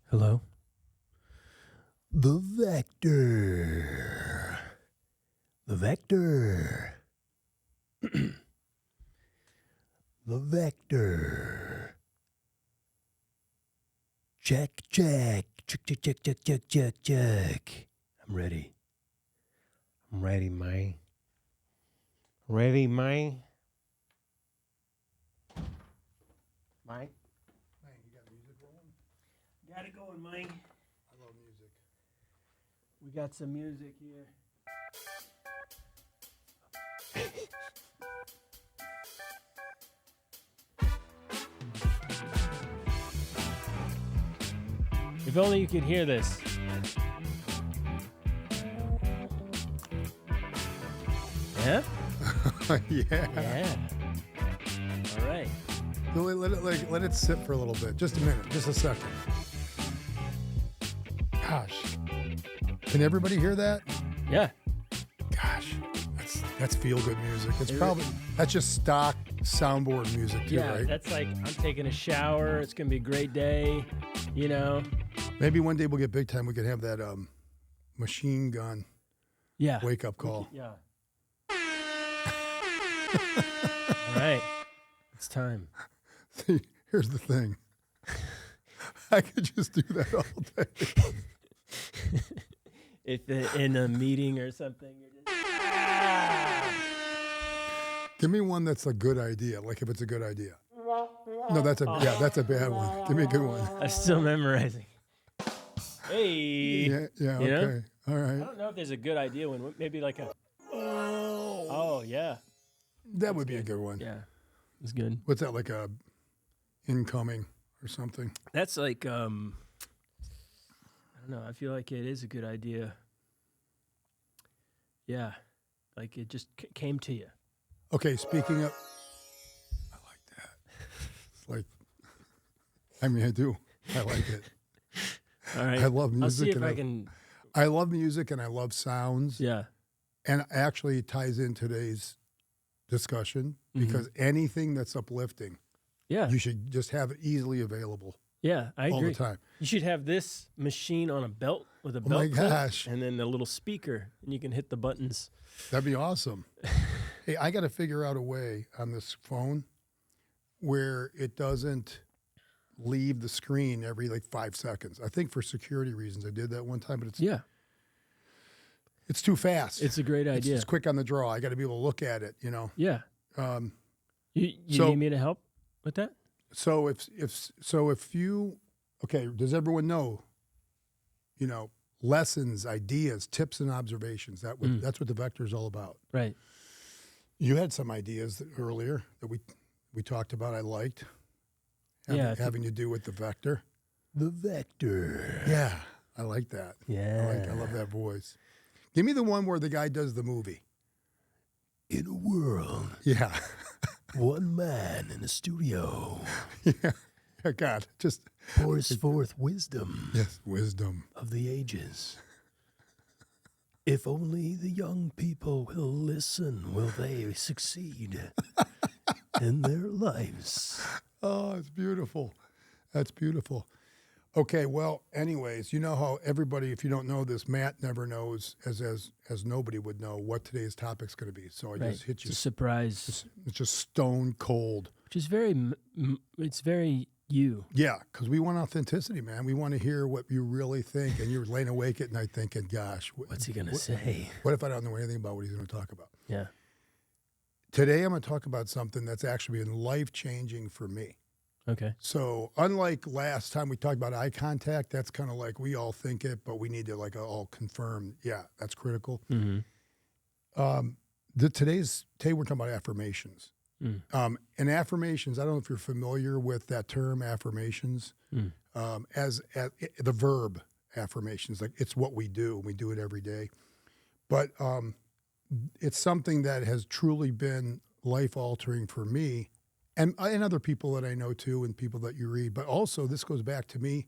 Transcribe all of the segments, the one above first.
Hello? The vector. The vector. The vector. Check, check. Check, check, check, check, check, check, check. I'm ready. I'm ready, man. Ready, man? Mike? Man, you got music rolling? Got it going, Mike. I love music. We got some music here. If only you could hear this. Yeah? Yeah. Yeah. All right. So let it sit for a little bit. Just a minute. Just a second. Gosh. Can everybody hear that? Yeah. Gosh. That's feel-good music. That's just stock soundboard music too, Yeah, right? that's like I'm taking a shower. It's gonna be a great day, you know. Maybe one day we'll get big time. We could have that machine gun Yeah. wake-up call. Yeah. All right. It's time. See, here's the thing. I could just do that all day. If in a meeting or something, you're just Give me one that's a good idea, like if it's a good idea. No, that's a bad one. Give me a good one. I'm still memorizing. Hey. Yeah, You okay. know? All I right. don't know if there's a good idea when maybe like a oh yeah. That would be a good one. Yeah. It's good. What's that, like a incoming or something? That's like I don't know, I feel like it is a good idea. Yeah. Like it just came to you. Okay, speaking of, I like that. It's like, I mean, I do. I like it. All right. I love music. I'll see if and I can. I love music and I love sounds. Yeah. And actually it ties in today's discussion because anything that's uplifting, Yeah. you should just have it easily available Yeah. I all agree. the time. You should have this machine on a belt with a Oh belt my clip gosh. and then a little speaker, and you can hit the buttons. That'd be awesome. Hey, I got to figure out a way on this phone where it doesn't leave the screen every like 5 seconds. I think for security reasons I did that one time, but it's too fast. It's a great It's idea. just quick on the draw. I got to be able to look at it, you know. Yeah. You so- need me to help with that? So if you does everyone know, you know, lessons, ideas, tips, and observations? That's what the vector is all about. Right. You had some ideas earlier that we talked about. I liked having to do with the vector. The vector. Yeah, I like that. Yeah. I love that voice. Give me the one where the guy does the movie. In a world, Yeah, one man in a studio yeah. God, just pours forth wisdom yes, wisdom. of the ages. If only the young people will listen, will they succeed in their lives? Oh, it's beautiful. That's beautiful. Okay, well, anyways, you know how everybody, if you don't know this, Matt never knows, as nobody would know, what today's topic's going to be. So I just hit you. It's a surprise, It's just stone cold. which is very, it's very you. Yeah, because we want authenticity, man. We want to hear what you really think. And you're laying awake at night thinking, gosh. What's he going to say? What if I don't know anything about what he's going to talk about? Yeah. Today, I'm going to talk about something that's actually been life-changing for me. Okay. So unlike last time we talked about eye contact, that's kind of like we all think it, but we need to like all confirm, yeah, that's critical. Mm-hmm. Today we're talking about affirmations. And affirmations, I don't know if you're familiar with that term, affirmations, as the verb affirmations, like it's what we do. We do it every day. But it's something that has truly been life-altering for me and other people that I know too and people that you read. But also this goes back to me,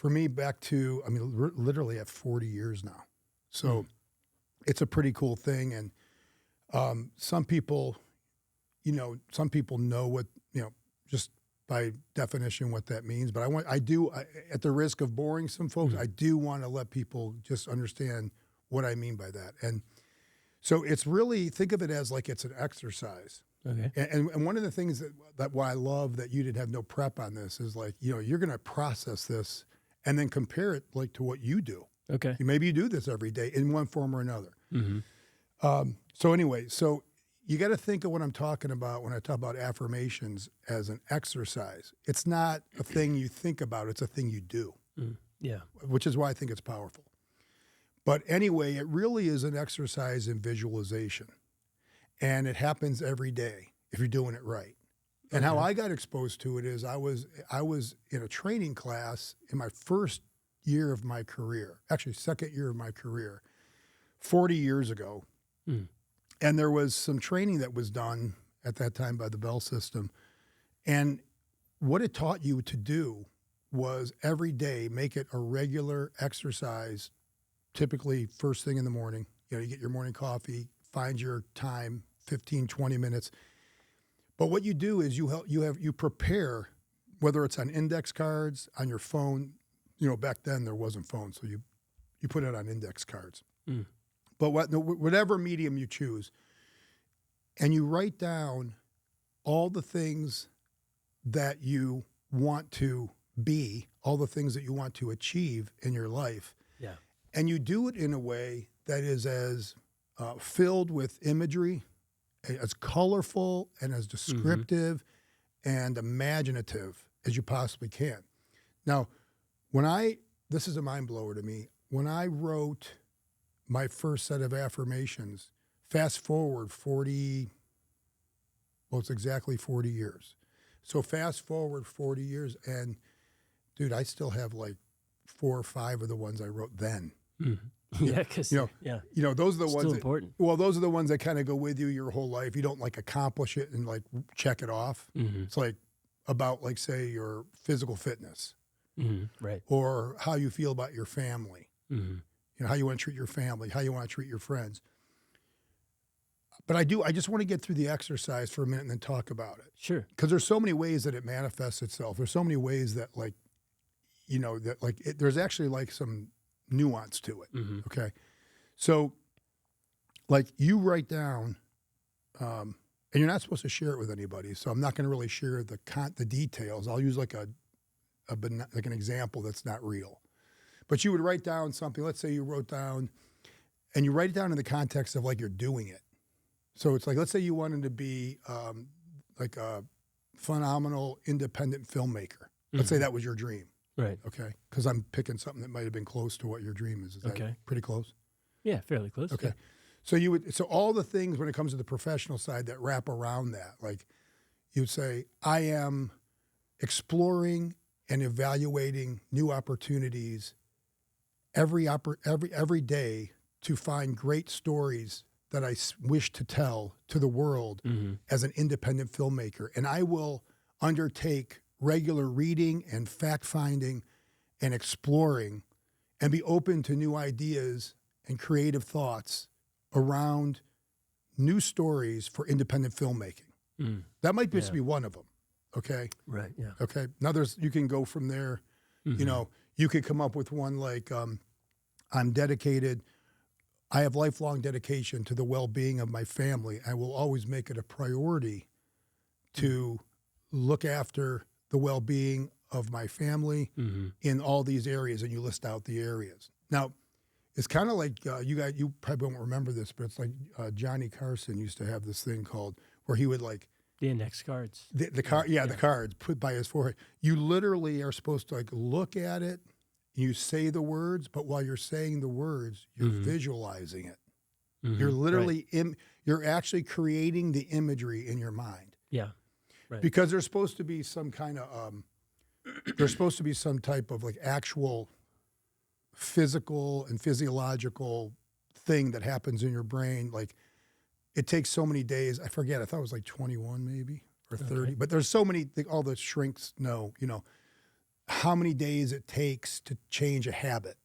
literally at 40 years now. So it's a pretty cool thing. And some people know what, just by definition what that means, but at the risk of boring some folks, I do want to let people just understand what I mean by that. And so it's really, think of it as like it's an exercise. Okay. And one of the things that why I love that you didn't have no prep on this is like, you're going to process this and then compare it like to what you do. Okay. Maybe you do this every day in one form or another. Mm-hmm. So anyway, you got to think of what I'm talking about when I talk about affirmations as an exercise. It's not a thing you think about, it's a thing you do. Yeah. Which is why I think it's powerful. But anyway, it really is an exercise in visualization. And it happens every day if you're doing it right. And how I got exposed to it is I was in a training class in my first year of my career, actually second year of my career, 40 years ago. And there was some training that was done at that time by the Bell System. And what it taught you to do was every day make it a regular exercise, typically first thing in the morning. You get your morning coffee, find your time, 15, 20 minutes. But what you do is you prepare, whether it's on index cards, on your phone. Back then there wasn't phones, so you put it on index cards. But whatever medium you choose, and you write down all the things that you want to be, all the things that you want to achieve in your life. Yeah. And you do it in a way that is as filled with imagery, as colorful and as descriptive and imaginative as you possibly can. Now, this is a mind blower to me. When I wrote my first set of affirmations, fast forward it's exactly 40 years. So fast forward 40 years, and dude, I still have like 4 or 5 of the ones I wrote then. Yeah, because those are the ones still that, important. Well, those are the ones that kind of go with you your whole life. You don't like accomplish it and like check it off. It's like about like, say, your physical fitness, right, or how you feel about your family. How you want to treat your family, how you want to treat your friends. But I just want to get through the exercise for a minute and then talk about it. Sure. Because there's so many ways that it manifests itself. There's so many ways that there's actually like some nuance to it. Okay. So like you write down, and you're not supposed to share it with anybody. So I'm not going to really share the details. I'll use like an example that's not real. But you would write down something. Let's say you wrote down, and you write it down in the context of like you're doing it. So it's like, let's say you wanted to be like a phenomenal independent filmmaker. Let's say that was your dream. Right. Okay. Because I'm picking something that might have been close to what your dream is. Is that pretty close? Yeah, fairly close. Okay. Yeah. So all the things when it comes to the professional side that wrap around that, like you would say, I am exploring and evaluating new opportunities every day to find great stories that I wish to tell to the world as an independent filmmaker. And I will undertake regular reading and fact-finding and exploring and be open to new ideas and creative thoughts around new stories for independent filmmaking. That might just be one of them, okay? Right, yeah. Okay, now you can go from there. You could come up with one like, I have lifelong dedication to the well-being of my family. I will always make it a priority to look after the well-being of my family in all these areas, and you list out the areas. Now, it's kind of like, you probably won't remember this, but it's like Johnny Carson used to have this thing called, where he would like, the index cards. The cards put by his forehead. You literally are supposed to like look at it, you say the words, but while you're saying the words, you're visualizing it. You're literally, you're actually creating the imagery in your mind. Yeah. Right. Because there's supposed to be some kind of, there's supposed to be some type of like actual physical and physiological thing that happens in your brain. Like it takes so many days. I forget. I thought it was like 21 maybe or 30, but there's so many, all the shrinks know, how many days it takes to change a habit.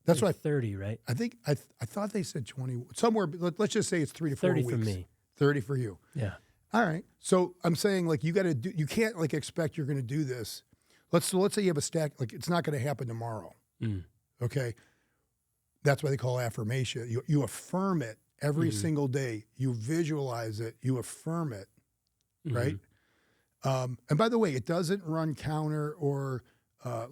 That's like 30, right? I think, I thought they said 20, somewhere, let's just say it's 3 to 4 weeks. 30 for me. 30 for you. Yeah. All right. So I'm saying like you can't like expect you're going to do this. Let's say you have a stack, like it's not going to happen tomorrow. Okay. That's why they call affirmation. You affirm it every single day. You visualize it. You affirm it. Right. And by the way, it doesn't run counter or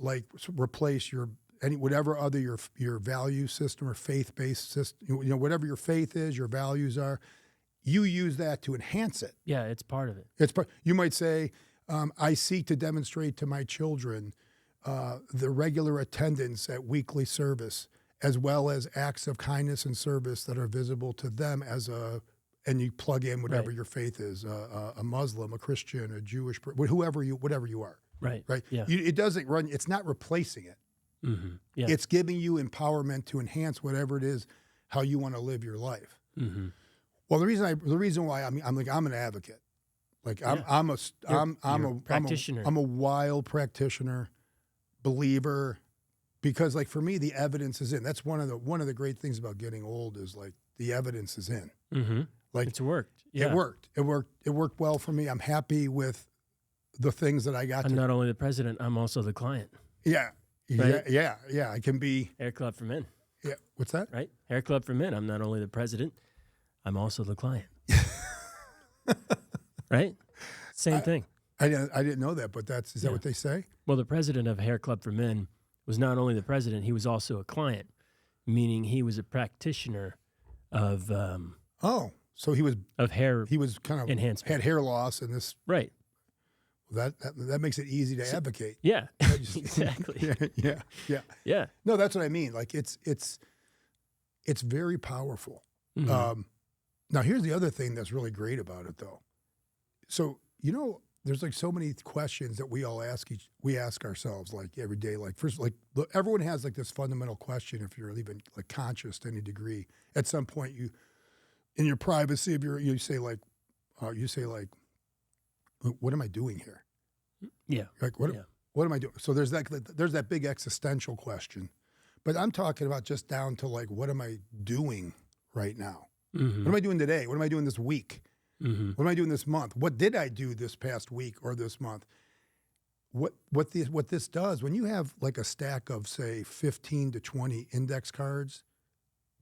like replace whatever other your value system or faith-based system, whatever your faith is, your values are, you use that to enhance it. Yeah, it's part of it. You might say, I seek to demonstrate to my children the regular attendance at weekly service, as well as acts of kindness and service that are visible to them and you plug in whatever your faith is, a Muslim, a Christian, a Jewish, whatever you are. Right. Right. Yeah. It doesn't run. It's not replacing it. Yeah. It's giving you empowerment to enhance whatever it is, how you want to live your life. Well, the reason why I'm an advocate. Like I'm a practitioner. I'm a wild practitioner, believer, because like for me the evidence is in. That's one of the great things about getting old is like the evidence is in. Like it's worked. Yeah. It worked well for me. I'm happy with the things that I got. I'm not only the president, I'm also the client. Yeah. Right? Yeah. I can be Hair Club for Men. Yeah. What's that? Right? Hair Club for Men. I'm not only the president, I'm also the client. Right? Same thing. I didn't know that, but is that what they say? Well, the president of Hair Club for Men was not only the president, he was also a client, meaning he was a practitioner of so he was hair. He was kind of enhancement. Had hair loss and this. Right. That makes it easy to advocate. Yeah. Exactly. Yeah. No, that's what I mean. Like it's very powerful. Now here's the other thing that's really great about it though. So, there's like so many questions that we all ask ourselves like every day. Like first, like everyone has like this fundamental question. If you're even like conscious to any degree, at some point in your privacy of you say like, what am I doing here? Yeah. Like what am I doing? So there's that big existential question, but I'm talking about just down to like, what am I doing right now? What am I doing today? What am I doing this week? What am I doing this month? What did I do this past week or this month? What this does, when you have like a stack of say 15 to 20 index cards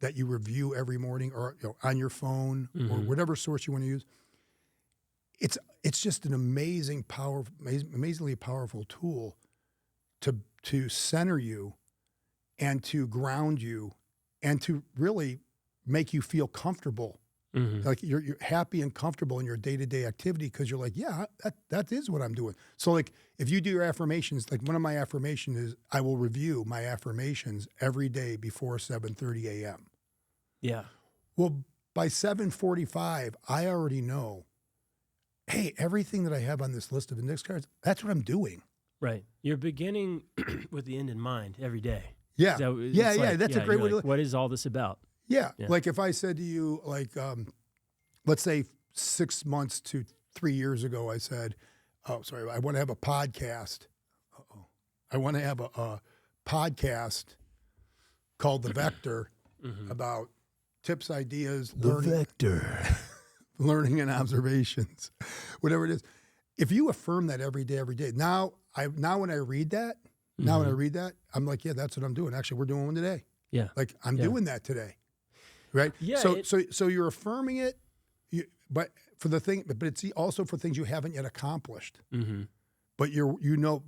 that you review every morning or on your phone or whatever source you want to use, it's just an amazingly powerful tool to center you and to ground you and to really make you feel comfortable. Like you're happy and comfortable in your day-to-day activity because you're like, yeah, that is what I'm doing. So like if you do your affirmations, like one of my affirmations is I will review my affirmations every day before 7:30 a.m. Yeah. Well, by 7:45, I already know, hey, everything that I have on this list of index cards, that's what I'm doing. Right. You're beginning with the end in mind every day. Yeah. That's a great way to look. What is all this about? Yeah. Like if I said to you, like, let's say 6 months to 3 years ago, I said, I want to have a podcast. I want to have a podcast called The Vector about tips, ideas, learning and observations, whatever it is. If you affirm that every day, now when I read that, I'm like, yeah, that's what I'm doing. Actually, we're doing one today. Yeah. Like I'm doing that today. Right. Yeah. So you're affirming it, but it's also for things you haven't yet accomplished. But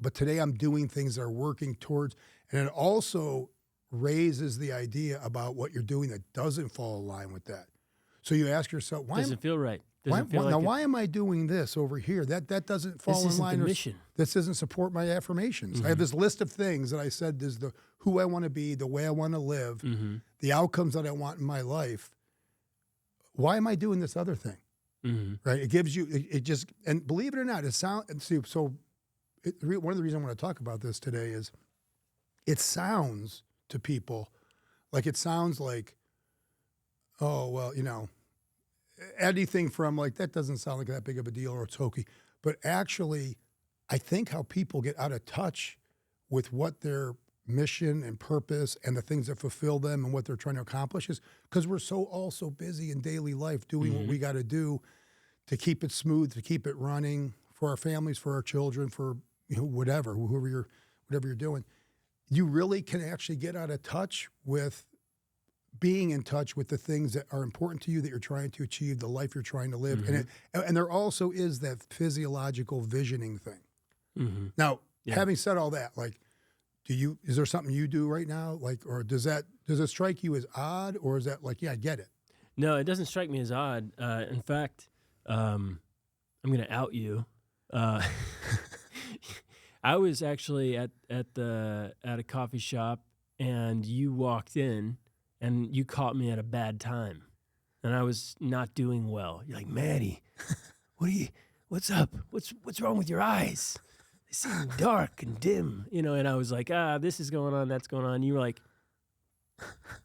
but today I'm doing things that are working towards, and it also raises the idea about what you're doing that doesn't fall in line with that. So you ask yourself, why doesn't feel right? Why am I doing this over here? That doesn't fall in line. The mission. This doesn't support my affirmations. I have this list of things that I said is who I want to be, the way I want to live, the outcomes that I want in my life. Why am I doing this other thing? Right? It gives you and believe it or not, one of the reasons I want to talk about this today is it sounds to people like oh well, anything from like, that doesn't sound like that big of a deal or it's hokey. But actually, I think how people get out of touch with what their mission and purpose and the things that fulfill them and what they're trying to accomplish is because we're all so busy in daily life doing what we got to do to keep it smooth, to keep it running for our families, for our children, for whatever you're doing. You really can actually get out of touch with being in touch with the things that are important to you, that you're trying to achieve, the life you're trying to live. Mm-hmm. And there also is that physiological visioning thing. Mm-hmm. Now, Yeah. having said all that, like, is there something you do right now? Like, or does it strike you as odd, or is that like, yeah, I get it? No, it doesn't strike me as odd. In fact, I'm going to out you. I was actually at a coffee shop, and you walked in, and you caught me at a bad time, and I was not doing well. You're like, Maddie, what's up? What's wrong with your eyes? They seem dark and dim, And I was like, this is going on, that's going on. You were like,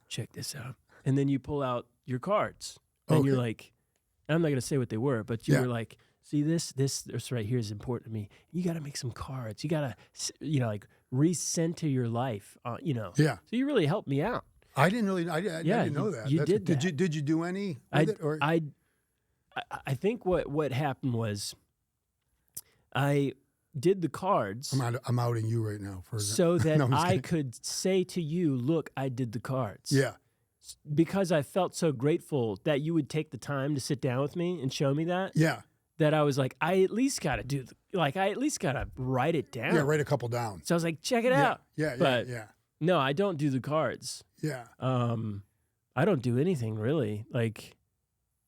check this out, and then you pull out your cards, and you're like, I'm not going to say what they were, but you were like, see, this right here is important to me. You got to make some cards. You got to, like, recenter your life. Yeah. So you really helped me out. I didn't know that. You did that. Did you do any with it? Or? I think what happened was I did the cards. I'm outing you right now so that I could say to you, look, I did the cards. Yeah. Because I felt so grateful that you would take the time to sit down with me and show me that. Yeah. That I was like, I at least got to I at least got to write it down. Yeah, write a couple down. So I was like, check it out. Yeah. No, I don't do the cards. Yeah. I don't do anything really like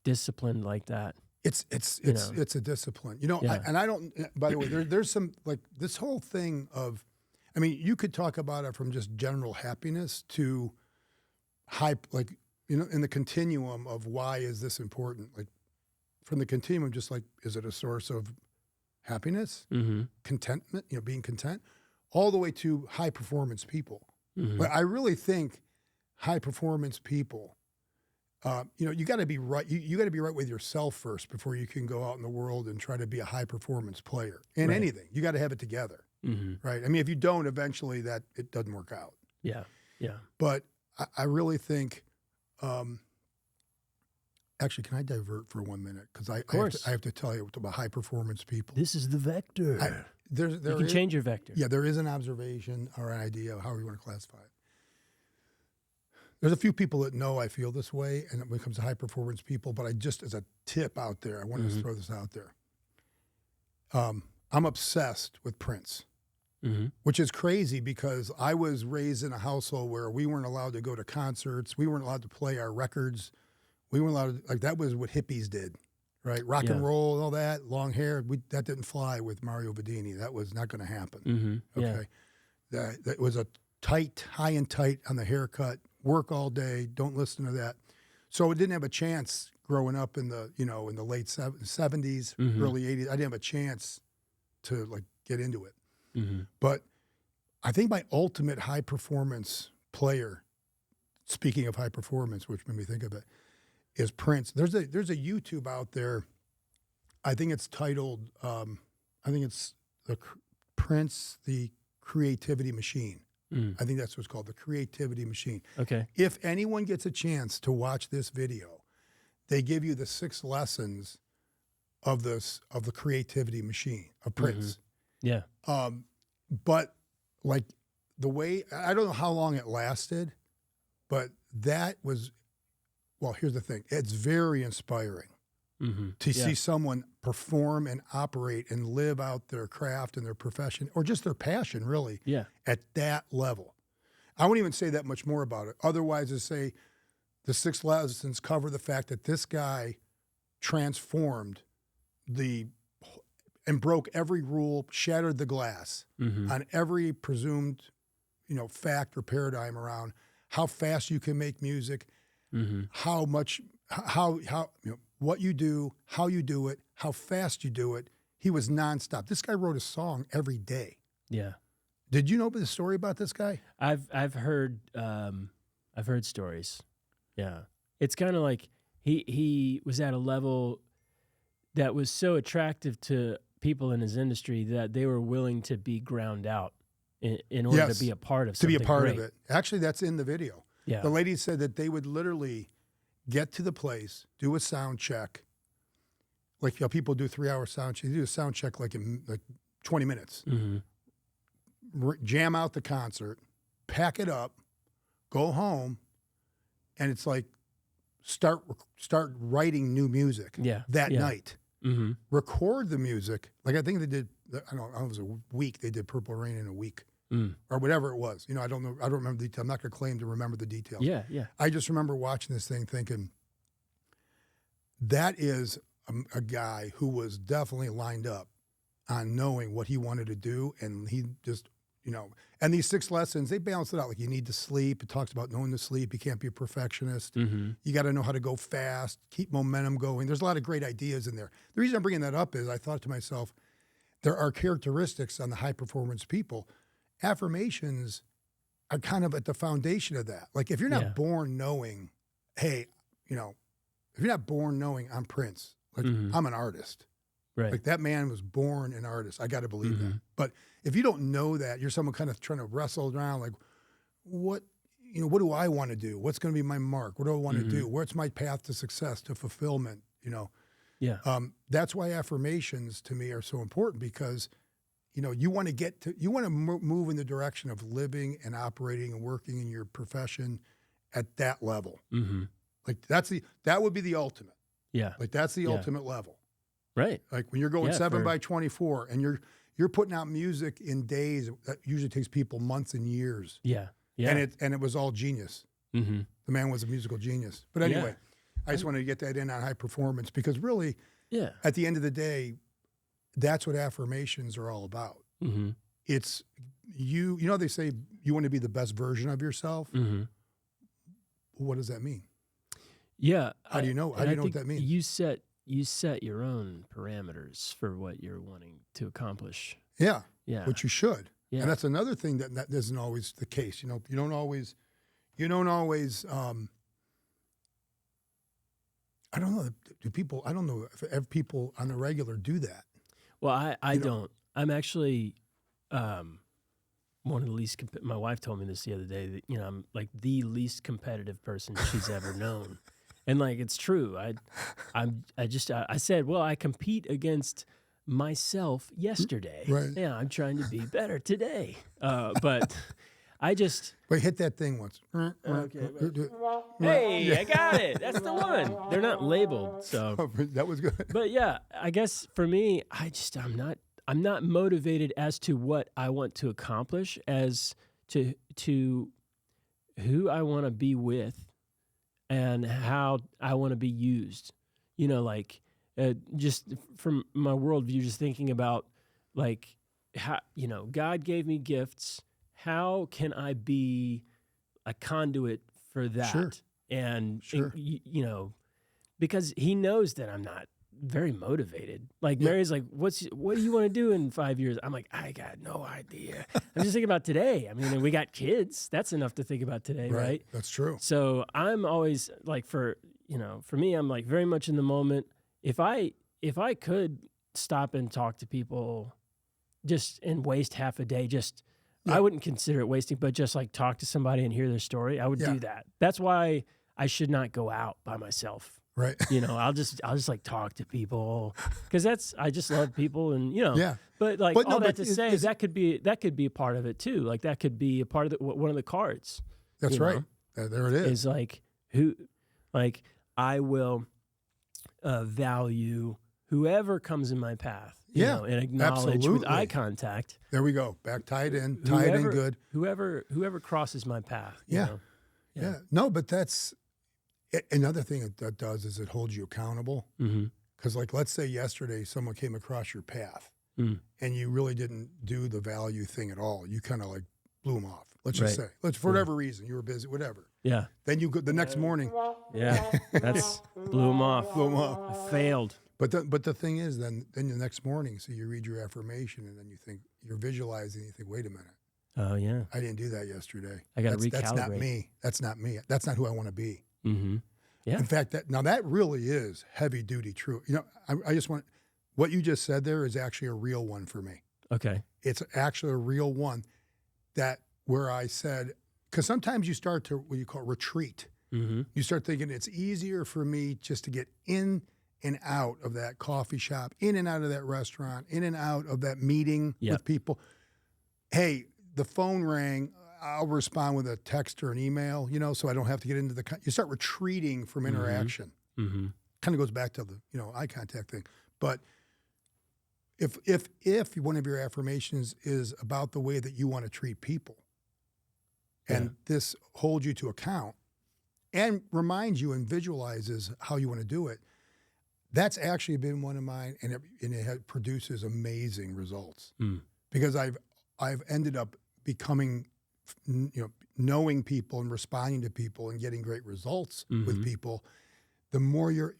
disciplined like that. It's a discipline, and I don't. By the way, there's some like this whole thing of, I mean, you could talk about it from just general happiness to high, like in the continuum of why is this important? Like from the continuum, just like, is it a source of happiness, contentment, being content, all the way to high performance people. But I really think high performance people, you got to be right. You got to be right with yourself first before you can go out in the world and try to be a high performance player in anything. You got to have it together, right? I mean, if you don't, eventually it doesn't work out. Yeah. But I really think. Actually, can I divert for 1 minute? Because I have to tell you about high performance people. This is the vector. You can change your vector. Yeah, there is an observation or an idea of how you want to classify it. There's a few people that know I feel this way, and when it comes to high performance people, but as a tip out there, I want to throw this out there. I'm obsessed with Prince, which is crazy because I was raised in a household where we weren't allowed to go to concerts. We weren't allowed to play our records. We weren't allowed to, that was what hippies did, right? Rock and roll and all that, long hair. That didn't fly with Mario Vadini. That was not going to happen. Okay. That was a high and tight on the haircut, work all day, don't listen to that. So it didn't have a chance growing up in the, in the late 70s, early 80s. I didn't have a chance to get into it. But I think my ultimate high performance player, speaking of high performance, which made me think of it, is Prince. There's a YouTube out there. I think it's titled, Prince, the Creativity Machine. I think that's what's called, the Creativity Machine. Okay. If anyone gets a chance to watch this video, they give you the 6 lessons of the Creativity Machine of Prince. Yeah. But the way, I don't know how long it lasted, but that was, well, here's the thing. It's very inspiring to see someone perform and operate and live out their craft and their profession, or just their passion, really, at that level. I won't even say that much more about it. Otherwise, to say the 6 lessons cover the fact that this guy transformed and broke every rule, shattered the glass on every presumed, fact or paradigm around how fast you can make music, how what you do, how you do it, how fast you do it. He was nonstop. This guy wrote a song every day. Yeah. Did you know the story about this guy? I've heard stories. Yeah. It's kind of like he was at a level that was so attractive to people in his industry that they were willing to be ground out in order to be a part of something. To be a part great. of it. Actually, that's in the video. Yeah. The lady said that they would literally get to the place, do a sound check, like people do 3-hour sound check. You do a sound check like in like 20 minutes. Jam out the concert, pack it up, go home, and it's like start writing new music that night. Record the music. Like I think they did, I don't know, it was a week. They did Purple Rain in a week or whatever it was. I don't know. I don't remember the detail. I'm not going to claim to remember the details. Yeah. I just remember watching this thing thinking, that is a guy who was definitely lined up on knowing what he wanted to do. And he just, and these 6 lessons, they balance it out. Like you need to sleep. It talks about knowing to sleep. You can't be a perfectionist. You got to know how to go fast, keep momentum going. There's a lot of great ideas in there. The reason I'm bringing that up is I thought to myself, there are characteristics on the high performance people. Affirmations are kind of at the foundation of that. Like if you're not born knowing, hey, if you're not born knowing I'm Prince, like I'm an artist. Right. Like that man was born an artist. I got to believe that. But if you don't know that, you're someone kind of trying to wrestle around like, what do I want to do? What's going to be my mark? What do I want to do? What's my path to success, to fulfillment? Yeah. That's why affirmations to me are so important because, you want to move in the direction of living and operating and working in your profession at that level. Like that would be the ultimate. Yeah. Like that's the ultimate level. Right. Like when you're going 7 by 24 and you're putting out music in days, that usually takes people months and years. Yeah. And it was all genius. The man was a musical genius. But anyway, I just wanted to get that in on high performance because really, at the end of the day, that's what affirmations are all about. It's they say you want to be the best version of yourself. What does that mean? Yeah. How do you know? How do you know what that means? You set your own parameters for what you're wanting to accomplish. Yeah. Yeah. Which you should. Yeah. And that's another thing that isn't always the case. You don't always I don't know. I don't know if people on the regular do that. Well, I don't. I'm actually one of the least. My wife told me this the other day that I'm like the least competitive person she's ever known, and like it's true. I said, well, I compete against myself yesterday. Right. Yeah, I'm trying to be better today. But I just wait. Hit that thing once. Okay. Hey, I got it. That's the one. They're not labeled, so that was good. But yeah, I guess for me, I'm not motivated as to what I want to accomplish as to who I want to be with and how I want to be used. Just from my worldview, just thinking about like how God gave me gifts. How can I be a conduit for that? Sure. And because He knows that I'm not very motivated. Like Mary's like, what do you want to do in 5 years? I'm like, I got no idea. I'm just thinking about today. I mean, we got kids. That's enough to think about today, right? That's true. So I'm always like, for me, I'm like very much in the moment. If I could stop and talk to people just and waste half a day, I wouldn't consider it wasting, but just like talk to somebody and hear their story, I would do that. That's why I should not go out by myself. Right. I'll just like talk to people because I just love people and But like that could be a part of it too. Like that could be a part of one of the cards. That's right. There it is. Is like I will value whoever comes in my path. And acknowledge with eye contact. There we go. Tie it in good. Whoever crosses my path. Yeah. No, but that's another thing that does is it holds you accountable. Because like, let's say yesterday someone came across your path and you really didn't do the value thing at all. You kind of like blew them off. Let's just say, for whatever reason, you were busy, whatever. Yeah. Then you go the next morning. Yeah. That's blew them off. I failed. But the thing is, then the next morning, so you read your affirmation, and then you think you're visualizing. And you think, wait a minute. Oh yeah. I didn't do that yesterday. I got to recalibrate. That's not me. That's not me. That's not who I want to be. Yeah. In fact, that really is heavy duty true. I just want what you just said there is actually a real one for me. Okay. It's actually a real one where I said, because sometimes you start to what you call retreat. You start thinking it's easier for me just to get in and out of that coffee shop, in and out of that restaurant, in and out of that meeting with people. Hey, the phone rang. I'll respond with a text or an email, you know, so I don't have to get into you start retreating from interaction. Mm-hmm. Kind of goes back to the, you know, eye contact thing. But if one of your affirmations is about the way that you want to treat people, and this holds you to account and reminds you and visualizes how you want to do it, that's actually been one of mine, and it produces amazing results. Because I've ended up becoming, you know, knowing people and responding to people and getting great results with people. The more you're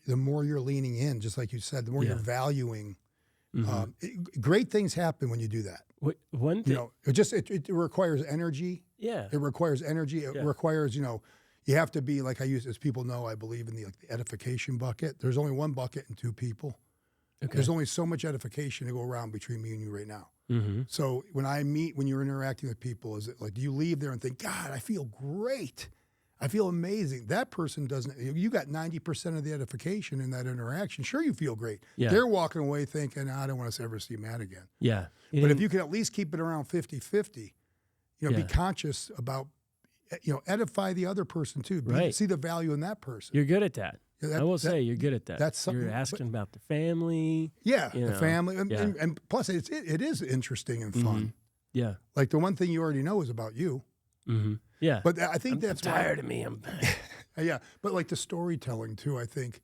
leaning in, just like you said, the more you're valuing. Great things happen when you do that. One thing, you know, it requires energy. Yeah, it requires energy. It requires, you know, you have to be, like I use, as people know, I believe in the edification bucket. There's only one bucket and two people. Okay. There's only so much edification to go around between me and you right now. So when you're interacting with people, is it like, do you leave there and think, God, I feel great. I feel amazing. That person doesn't. You got 90% of the edification in that interaction. Sure, you feel great. Yeah. They're walking away thinking, I don't want to ever see Matt again. Yeah. But if you can at least keep it around 50-50, you know, be conscious about, you know, edify the other person too. See the value in that person. You're good at that. I will say you're good at that. That's something. You're asking about the family. Yeah, the family. And plus, it is interesting and fun. Yeah. Like the one thing you already know is about you. Yeah. But I think that's tired of me. Yeah. But like the storytelling too, I think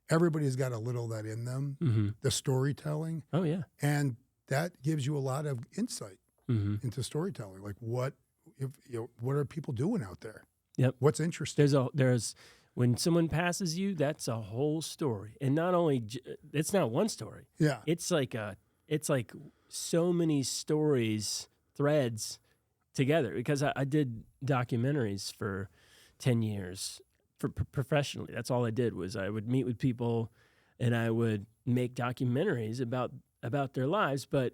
everybody's got a little of that in them, the storytelling. Oh, yeah. And that gives you a lot of insight into storytelling. Like what are people doing out there? Yep. What's interesting? There's when someone passes you, that's a whole story. And not only, it's not one story. Yeah. It's like so many stories, threads together, because I did documentaries for 10 years professionally. That's all I did was I would meet with people and I would make documentaries about their lives, but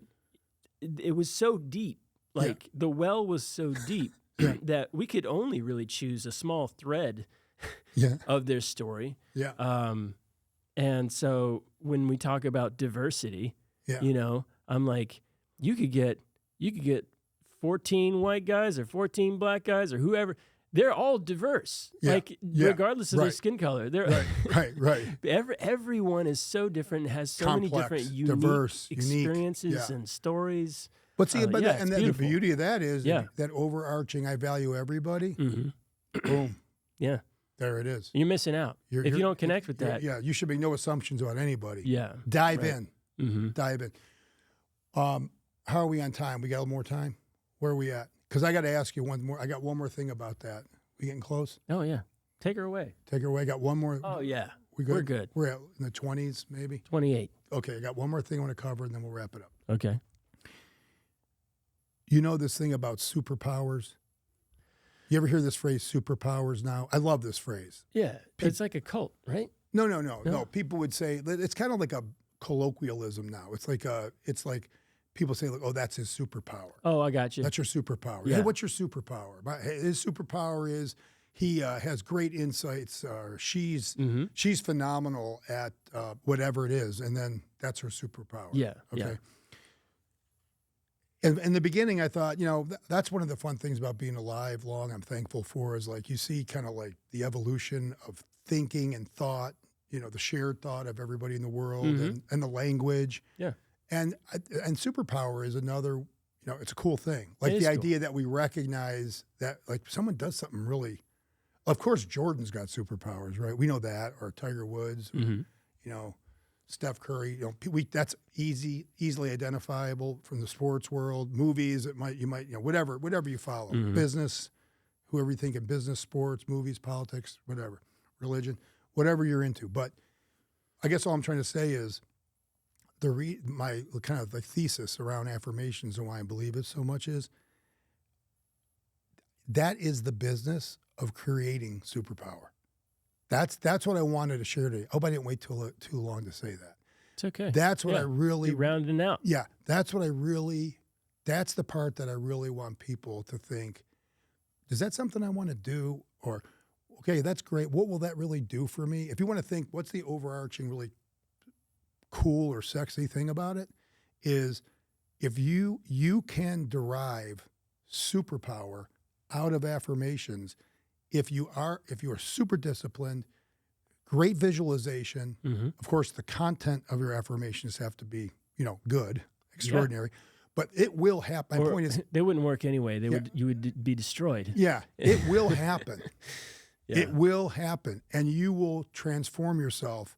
it was so deep. Like the well was so deep that we could only really choose a small thread of their story. Yeah. And so when we talk about diversity, you know, I'm like, you could get 14 white guys or 14 black guys or whoever. They're all diverse, regardless of their skin color. They're right. Everyone is so different, has so complex, many different, unique diverse, experiences and stories. But see, the beauty of that is that overarching, I value everybody. Boom. Yeah. There it is. You're missing out if you don't connect with that. Yeah, you should make no assumptions about anybody. Yeah. Dive in. Dive in. How are we on time? We got a little more time? Where are we at? Because I got to ask you one more. I got one more thing about that. We getting close? Oh, yeah. Take her away. Take her away. I got one more. Oh, yeah. We're good. We're at in the 20s, maybe? 28. Okay, I got one more thing I want to cover, and then we'll wrap it up. Okay. You know this thing about superpowers? You ever hear this phrase, superpowers now? I love this phrase. Yeah. It's like a cult, right? No. People would say, it's kind of like a colloquialism now. It's like people say, like, oh, that's his superpower. Oh, I got you. That's your superpower. Yeah. Hey, what's your superpower? His superpower is he has great insights. She's phenomenal at whatever it is, and then that's her superpower. Yeah. Okay. Yeah. And in the beginning, I thought, you know, that's one of the fun things about being alive long. I'm thankful for is like you see kind of like the evolution of thinking and thought. You know, the shared thought of everybody in the world and the language. Yeah. And superpower is another, you know, it's a cool thing. Like the idea that we recognize that like someone does something really, of course, Jordan's got superpowers, right? We know that, or Tiger Woods, or, you know, Steph Curry, you know, that's easily identifiable from the sports world, movies, you might, you know, whatever you follow, business, whoever you think in business, sports, movies, politics, whatever, religion, whatever you're into. But I guess all I'm trying to say is my kind of like thesis around affirmations and why I believe it so much is that is the business of creating superpower. That's what I wanted to share today. I hope I didn't wait too long to say that. It's okay. That's what I really... You're rounding out. Yeah, that's the part that I really want people to think, is that something I want to do? Or, okay, that's great. What will that really do for me? If you want to think, what's the overarching really cool or sexy thing about it is if you can derive superpower out of affirmations if you are super disciplined, great visualization. Of course, the content of your affirmations have to be, good, extraordinary. Yeah. But it will happen. My point is, they wouldn't work anyway. You would be destroyed. Yeah, it will happen. Yeah. It will happen, and you will transform yourself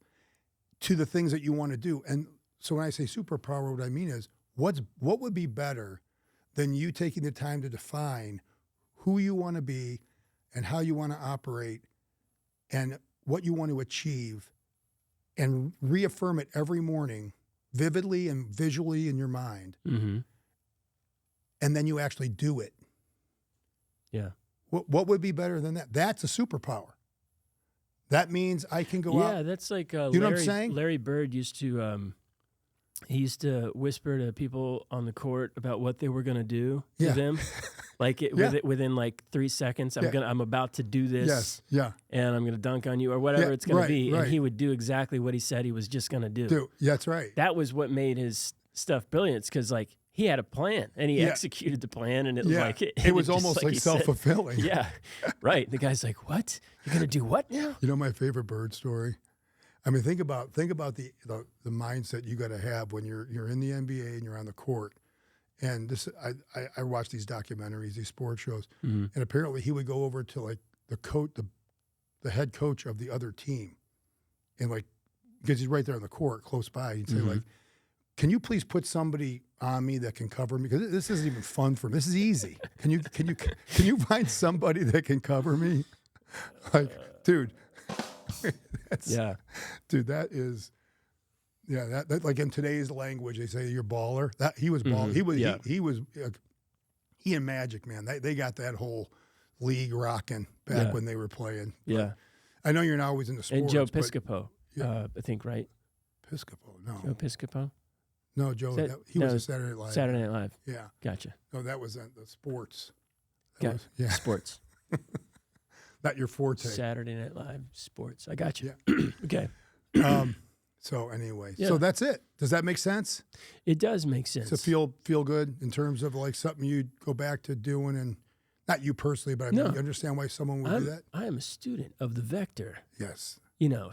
to the things that you want to do. And so when I say superpower, what I mean is, what would be better than you taking the time to define who you want to be and how you want to operate and what you want to achieve, and reaffirm it every morning vividly and visually in your mind. And then you actually do it. Yeah. What would be better than that? That's a superpower. That means I can go out. Yeah, that's like you know what I'm saying? Larry Bird used to he used to whisper to people on the court about what they were going to do to them. Like within like 3 seconds, I'm about to do this. Yes. Yeah. And I'm going to dunk on you or whatever it's going to be. Right. And he would do exactly what he said he was just going to do. That's right. That was what made his stuff brilliant, because like he had a plan and he executed the plan, and it was like it was almost like self-fulfilling. Yeah. Right. The guy's like, "What? You're going to do what now?" You know my favorite Bird story? I mean, think about the mindset you got to have when you're in the NBA and you're on the court. And this, I watch these documentaries, these sports shows, and apparently he would go over to like the head coach of the other team, and like, because he's right there on the court, close by, he'd say like, "Can you please put somebody on me that can cover me? Because this isn't even fun for me. This is easy. Can you find somebody that can cover me?" Like, dude. Dude, that is, that like in today's language, they say you're baller. That he was baller. He and Magic, man, they got that whole league rocking back when they were playing. But I know you're not always in the sports. And Joe Piscopo, I think, right? Piscopo, no. Joe Piscopo? No, Joe, he was a Saturday Night Live. Saturday Night Live. Yeah. Gotcha. No, that was the sports. Sports. Not your forte. Saturday Night Live sports. I got you. Yeah. Okay. So anyway, so that's it. Does that make sense? It does make sense. So feel good in terms of like something you'd go back to doing, and not you personally, but I mean, you understand why someone would do that? I am a student of the vector. Yes.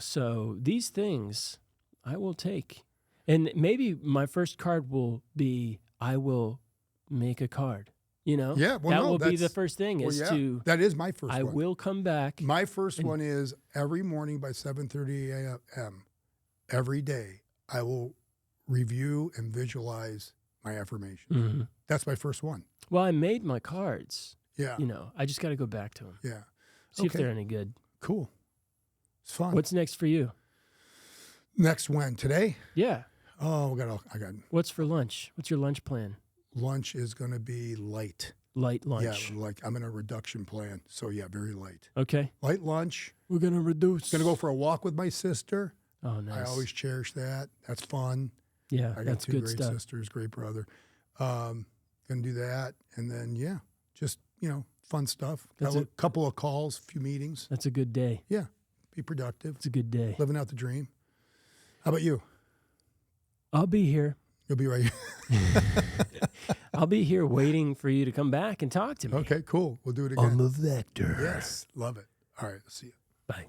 So these things I will take. And maybe my first card will be, I will make a card. That will be the first thing that is my first one. I will come back. My first one is every morning by 7:30 a.m. every day, I will review and visualize my affirmations. That's my first one. Well, I made my cards. Yeah. I just got to go back to them. Yeah. See if they're any good. Cool. It's fun. What's next for you? Next when? Today? Yeah. Oh, I got. What's for lunch? What's your lunch plan? Lunch is going to be light. Light lunch. Yeah, like I'm in a reduction plan. So, very light. Okay. Light lunch. We're going to reduce. Going to go for a walk with my sister. Oh, nice. I always cherish that. That's fun. Yeah, I got that's two good great stuff. sisters, great brother. Going to do that. And then, just, fun stuff. Got a couple of calls, a few meetings. That's a good day. Yeah. Be productive. It's a good day. Living out the dream. How about you? I'll be here. You'll be right here. I'll be here waiting for you to come back and talk to me. Okay, cool. We'll do it again. On the vector. Yes, love it. All right, see you. Bye.